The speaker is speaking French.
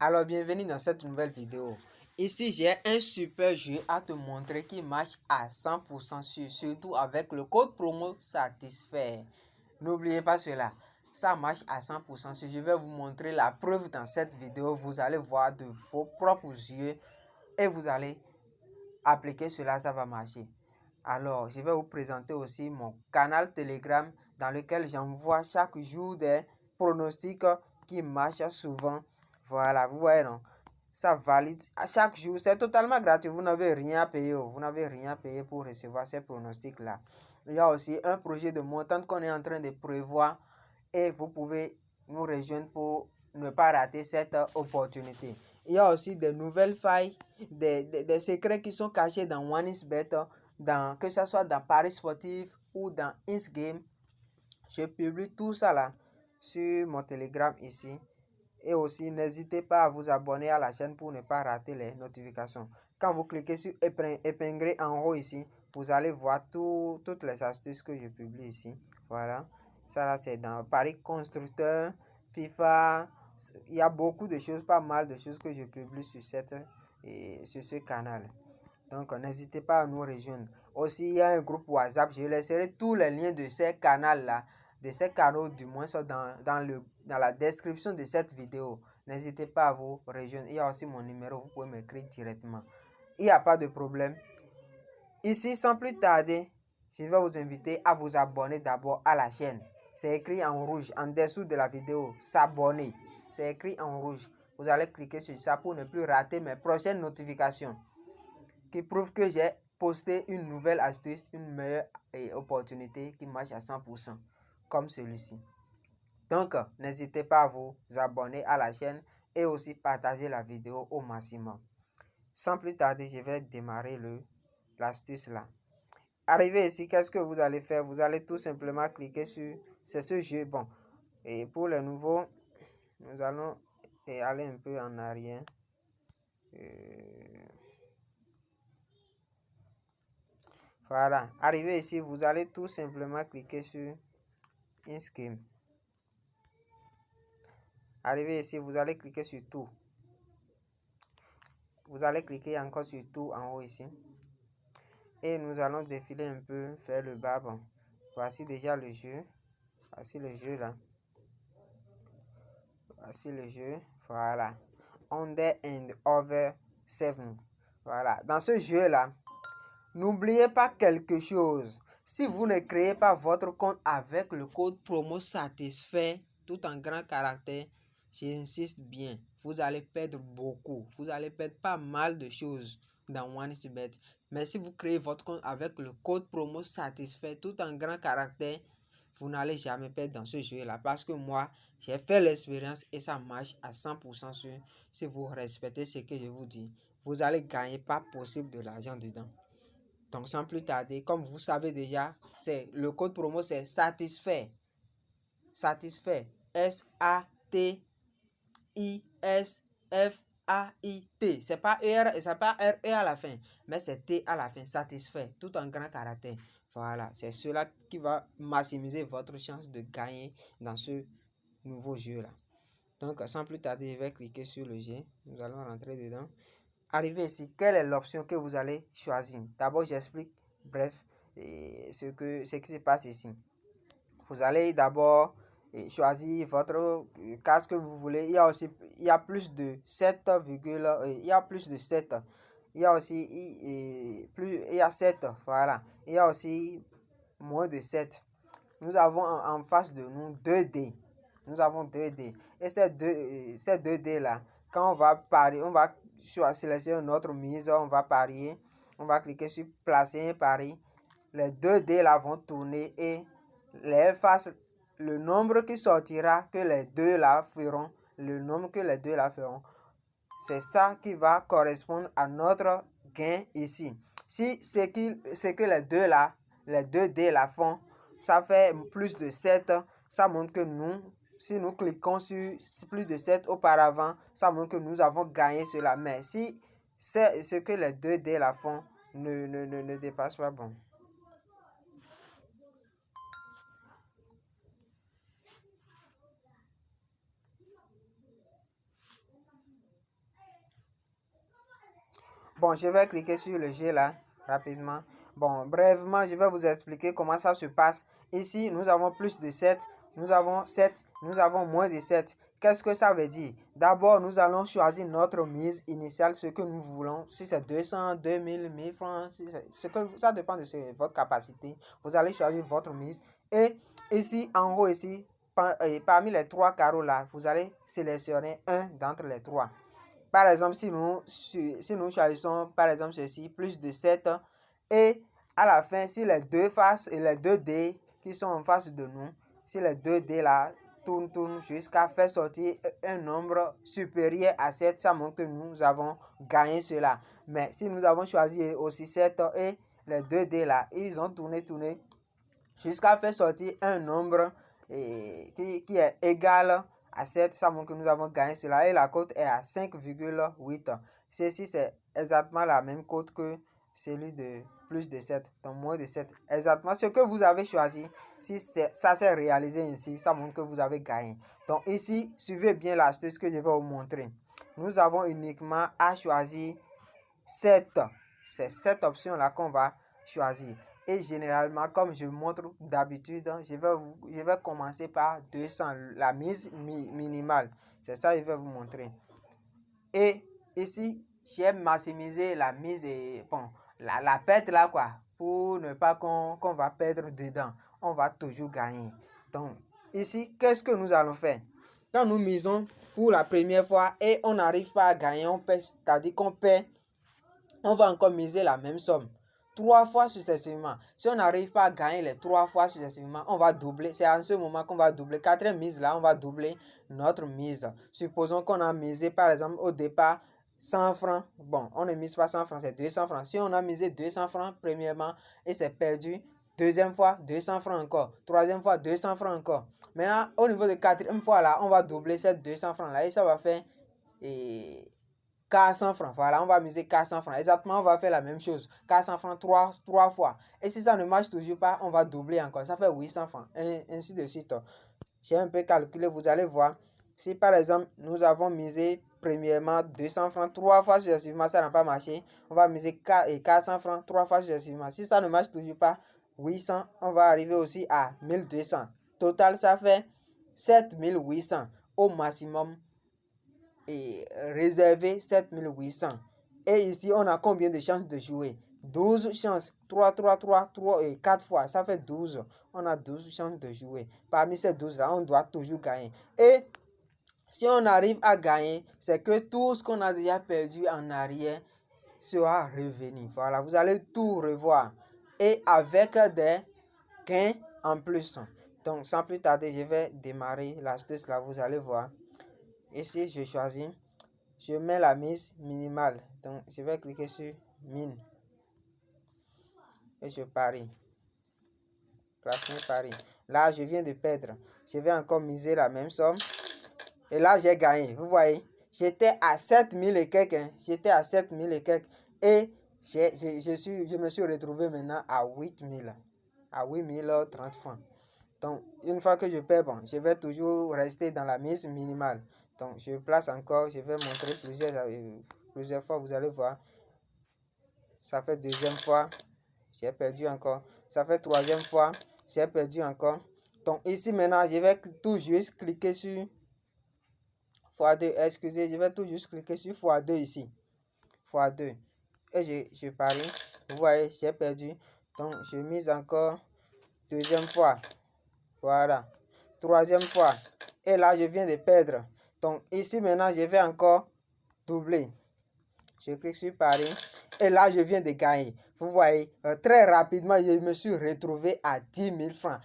Alors bienvenue dans cette nouvelle vidéo. Ici j'ai un super jeu à te montrer qui marche à 100% sûr, surtout avec le code promo satisfait. N'oubliez pas cela, ça marche à 100% sûr. Je vais vous montrer la preuve dans cette vidéo. Vous allez voir de vos propres yeux et vous allez appliquer cela, ça va marcher. Alors je vais vous présenter aussi mon canal Telegram dans lequel j'envoie chaque jour des pronostics qui marchent souvent. Voilà, vous voyez non, ça valide à chaque jour, c'est totalement gratuit, vous n'avez rien à payer, vous n'avez rien à payer pour recevoir ces pronostics là. Il y a aussi un projet de montant qu'on est en train de prévoir et vous pouvez nous rejoindre pour ne pas rater cette opportunité. Il y a aussi des nouvelles failles, des secrets qui sont cachés dans OneXBet, que ce soit dans Paris Sportif ou dans InsGame. Je publie tout ça là sur mon Telegram ici. Et aussi, n'hésitez pas à vous abonner à la chaîne pour ne pas rater les notifications. Quand vous cliquez sur épingler en haut ici, vous allez voir toutes les astuces que je publie ici. Voilà. Ça là, c'est dans Paris Constructeur, FIFA. Il y a beaucoup de choses, pas mal de choses que je publie sur ce canal. Donc, n'hésitez pas à nous rejoindre. Aussi, il y a un groupe WhatsApp. Je laisserai tous les liens de ces canaux-là, de ces canaux du moins dans la description de cette vidéo. N'hésitez pas à vous rejoindre. Il y a aussi mon numéro, vous pouvez m'écrire directement. Il n'y a pas de problème. Ici, sans plus tarder, je vais vous inviter à vous abonner d'abord à la chaîne. C'est écrit en rouge en dessous de la vidéo, s'abonner. C'est écrit en rouge. Vous allez cliquer sur ça pour ne plus rater mes prochaines notifications, qui prouve que j'ai posté une nouvelle astuce, une meilleure opportunité qui marche à 100%, comme celui-ci. Donc, n'hésitez pas à vous abonner à la chaîne et aussi partager la vidéo au maximum. Sans plus tarder, je vais démarrer l'astuce là. Arrivé ici, qu'est-ce que vous allez faire? Vous allez tout simplement cliquer sur ce jeu. Bon, et pour les nouveaux, nous allons aller un peu en arrière. Voilà, arrivé ici, vous allez tout simplement cliquer sur InsGame. Arrivé ici, vous allez cliquer sur tout. Vous allez cliquer encore sur tout en haut ici. Et nous allons défiler un peu, faire le bas. Bon, voici déjà le jeu. Voici le jeu là. Voici le jeu. Voilà. Under and over 7. Voilà. Dans ce jeu là, n'oubliez pas quelque chose. Si vous ne créez pas votre compte avec le code promo satisfait, tout en grand caractère, j'insiste bien, vous allez perdre beaucoup. Vous allez perdre pas mal de choses dans OneXBet. Mais si vous créez votre compte avec le code promo satisfait, tout en grand caractère, vous n'allez jamais perdre dans ce jeu-là. Parce que moi, j'ai fait l'expérience et ça marche à 100% sûr. Si vous respectez ce que je vous dis, vous allez gagner pas possible de l'argent dedans. Donc sans plus tarder, comme vous savez déjà, c'est le code promo, c'est satisfait. Satisfait. SATISFAIT. C'est pas RE à la fin, mais c'est T à la fin. Satisfait. Tout en grand caractère. Voilà, c'est cela qui va maximiser votre chance de gagner dans ce nouveau jeu là. Donc sans plus tarder, je vais cliquer sur le jeu. Nous allons rentrer dedans. Arrivé ici, quelle est l'option que vous allez choisir? D'abord, j'explique bref ce qui se passe ici. Vous allez d'abord choisir votre casque que vous voulez. Il y a plus de 7, il y a plus de 7. Il y a aussi il y a 7, voilà. Il y a aussi moins de 7. Nous avons en face de nous 2D. Nous avons 2D. Et ces 2D là, quand on va parier, on va sélectionner notre mise, on va parier, on va cliquer sur placer un pari. Les 2D là vont tourner et les faces, le nombre qui sortira que les deux là feront, c'est ça qui va correspondre à notre gain ici. Si ce que les 2D là font, ça fait plus de 7, ça montre que si nous cliquons sur plus de 7 auparavant, ça montre que nous avons gagné cela. Mais si c'est ce que les 2D là font ne dépasse pas, bon. Bon, je vais cliquer sur le G là, rapidement. Bon, brièvement, je vais vous expliquer comment ça se passe. Ici, nous avons plus de 7, nous avons 7, nous avons moins de 7. Qu'est-ce que ça veut dire? D'abord, nous allons choisir notre mise initiale, ce que nous voulons. Si c'est 200, 2000, 1000 francs, ça dépend de votre capacité. Vous allez choisir votre mise. Et ici, en haut, ici, parmi les 3 carreaux là, vous allez sélectionner un d'entre les 3. Par exemple, si nous choisissons, par exemple, ceci, plus de 7, et à la fin, si les deux faces et les 2 dés qui sont en face de nous, si les 2 dés là tournent jusqu'à faire sortir un nombre supérieur à 7, ça montre que nous avons gagné cela. Mais si nous avons choisi aussi 7 et les 2 dés là, ils ont tourné jusqu'à faire sortir un nombre qui est égal à 7, ça montre que nous avons gagné cela et la cote est à 5,8. Ceci, c'est exactement la même cote que celui de plus de 7, donc moins de 7. Exactement ce que vous avez choisi, si ça s'est réalisé ainsi, ça montre que vous avez gagné. Donc ici, suivez bien l'astuce que je vais vous montrer. Nous avons uniquement à choisir 7. C'est cette option-là qu'on va choisir. Et généralement, comme je montre d'habitude, je vais commencer par 200, la mise minimale. C'est ça que je vais vous montrer. Et ici, j'ai maximisé la mise et bon, la perte là quoi, pour ne pas qu'on va perdre dedans. On va toujours gagner. Donc ici, qu'est-ce que nous allons faire? Quand nous misons pour la première fois et on n'arrive pas à gagner, on perd, c'est-à-dire qu'on perd, on va encore miser la même somme 3 fois successivement. Si on n'arrive pas à gagner les 3 fois successivement, on va doubler. C'est en ce moment qu'on va doubler. 4e mise là, on va doubler notre mise. Supposons qu'on a misé par exemple au départ 100 francs. Bon, on ne mise pas 100 francs, c'est 200 francs. Si on a misé 200 francs premièrement et c'est perdu, deuxième fois 200 francs encore, troisième fois 200 francs encore. Maintenant, au niveau de 4e fois là, on va doubler ces 200 francs là et ça va faire 400 francs. Voilà, on va miser 400 francs. Exactement, on va faire la même chose. 400 francs 3 fois. Et si ça ne marche toujours pas, on va doubler encore. Ça fait 800 francs. Et ainsi de suite. J'ai un peu calculé. Vous allez voir. Si par exemple, nous avons misé premièrement 200 francs 3 fois successivement, ça n'a pas marché. On va miser 400 francs 3 fois successivement. Si ça ne marche toujours pas, 800, on va arriver aussi à 1200. Total, ça fait 7800 au maximum. Et réservé 7800. Et ici, on a combien de chances de jouer? 12 chances. 3 et 4 fois. Ça fait 12. On a 12 chances de jouer. Parmi ces 12-là, on doit toujours gagner. Et si on arrive à gagner, c'est que tout ce qu'on a déjà perdu en arrière sera revenu. Voilà, vous allez tout revoir. Et avec des gains en plus. Donc, sans plus tarder, je vais démarrer l'astuce là. Vous allez voir. Ici, je choisis, je mets la mise minimale. Donc, je vais cliquer sur mine. Et je parie. Classement pari. Là, je viens de perdre. Je vais encore miser la même somme. Et là, j'ai gagné. Vous voyez, j'étais à 7000 et quelques. J'étais à 7000 et quelques. Et je me suis retrouvé maintenant à 8000. À 8030 francs. Donc, une fois que je perds, bon, je vais toujours rester dans la mise minimale. Donc, je place encore, je vais montrer plusieurs fois, vous allez voir. Ça fait deuxième fois, j'ai perdu encore. Ça fait troisième fois, j'ai perdu encore. Donc, ici maintenant, je vais tout juste cliquer sur x2. Excusez, je vais tout juste cliquer sur x2 ici. x2. Et je parie. Vous voyez, j'ai perdu. Donc, je mise encore deuxième fois. Voilà. Troisième fois. Et là, je viens de perdre. Donc, ici, maintenant, je vais encore doubler. Je clique sur pari. Et là, je viens de gagner. Vous voyez, très rapidement, je me suis retrouvé à 10 000 francs.